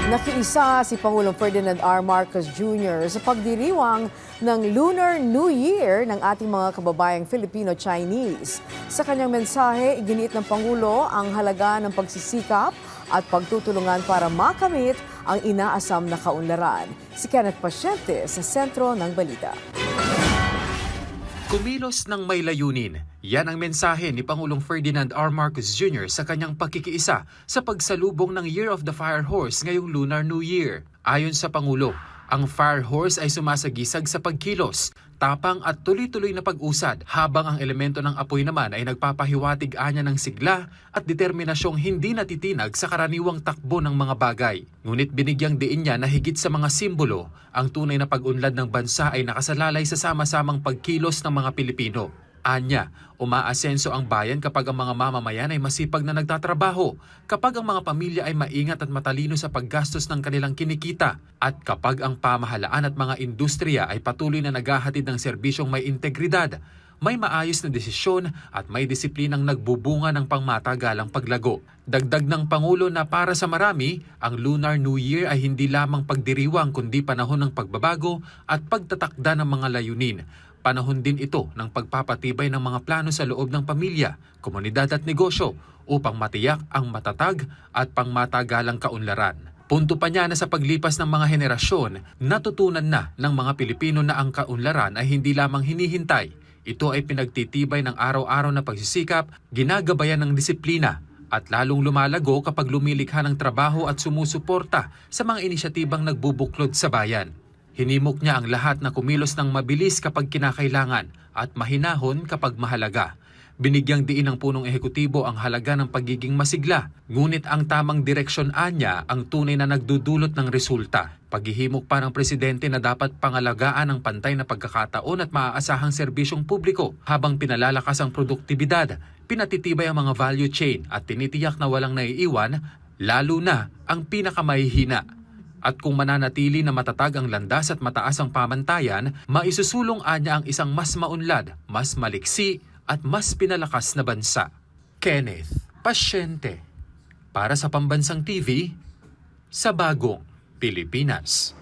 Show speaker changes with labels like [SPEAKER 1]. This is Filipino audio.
[SPEAKER 1] Nakiisa si Pangulong Ferdinand R. Marcos Jr. sa pagdiriwang ng Lunar New Year ng ating mga kababayang Filipino-Chinese. Sa kanyang mensahe, iginiit ng Pangulo ang halaga ng pagsisikap at pagtutulungan para makamit ang inaasam na kaunlaran. Si Kenneth Pasyente sa sentro ng balita.
[SPEAKER 2] Kumilos ng may layunin. Yan ang mensahe ni Pangulong Ferdinand R. Marcos Jr. sa kanyang pakikiisa sa pagsalubong ng Year of the Fire Horse ngayong Lunar New Year. Ayon sa Pangulo, ang Fire Horse ay sumasagisag sa pagkilos, tapang at tuloy-tuloy na pag-usad, habang ang elemento ng apoy naman ay nagpapahiwatig anya ng sigla at determinasyong hindi natitinag sa karaniwang takbo ng mga bagay. Ngunit binigyang diin niya na higit sa mga simbolo, ang tunay na pag-unlad ng bansa ay nakasalalay sa sama-samang pagkilos ng mga Pilipino. Anya, umaasenso ang bayan kapag ang mga mamamayan ay masipag na nagtatrabaho, kapag ang mga pamilya ay maingat at matalino sa paggastos ng kanilang kinikita, at kapag ang pamahalaan at mga industriya ay patuloy na naghahatid ng serbisyong may integridad, may maayos na desisyon at may disiplinang nagbubunga ng pangmatagalang paglago. Dagdag ng Pangulo na para sa marami, ang Lunar New Year ay hindi lamang pagdiriwang kundi panahon ng pagbabago at pagtatakda ng mga layunin. Panahon din ito ng pagpapatibay ng mga plano sa loob ng pamilya, komunidad at negosyo upang matiyak ang matatag at pangmatagalang kaunlaran. Punto pa niya na sa paglipas ng mga henerasyon, natutunan na ng mga Pilipino na ang kaunlaran ay hindi lamang hinihintay. Ito ay pinagtitibay ng araw-araw na pagsisikap, ginagabayan ng disiplina, at lalong lumalago kapag lumilikha ng trabaho at sumusuporta sa mga inisyatibang nagbubuklod sa bayan. Hinimok niya ang lahat na kumilos ng mabilis kapag kinakailangan at mahinahon kapag mahalaga. Binigyang diin ng punong ehekutibo ang halaga ng pagiging masigla, ngunit ang tamang direksyon anya ang tunay na nagdudulot ng resulta. Paghihimok pa ng presidente na dapat pangalagaan ang pantay na pagkakataon at maaasahang serbisyong publiko habang pinalalakas ang produktibidad, pinatitibay ang mga value chain at tinitiyak na walang naiiwan, lalo na ang pinakamahihina. At kung mananatili na matatag ang landas at mataas ang pamantayan, maisusulong anya ang isang mas maunlad, mas maliksi at mas pinalakas na bansa. Kenneth Pasyente, para sa Pambansang TV, sa Bagong Pilipinas.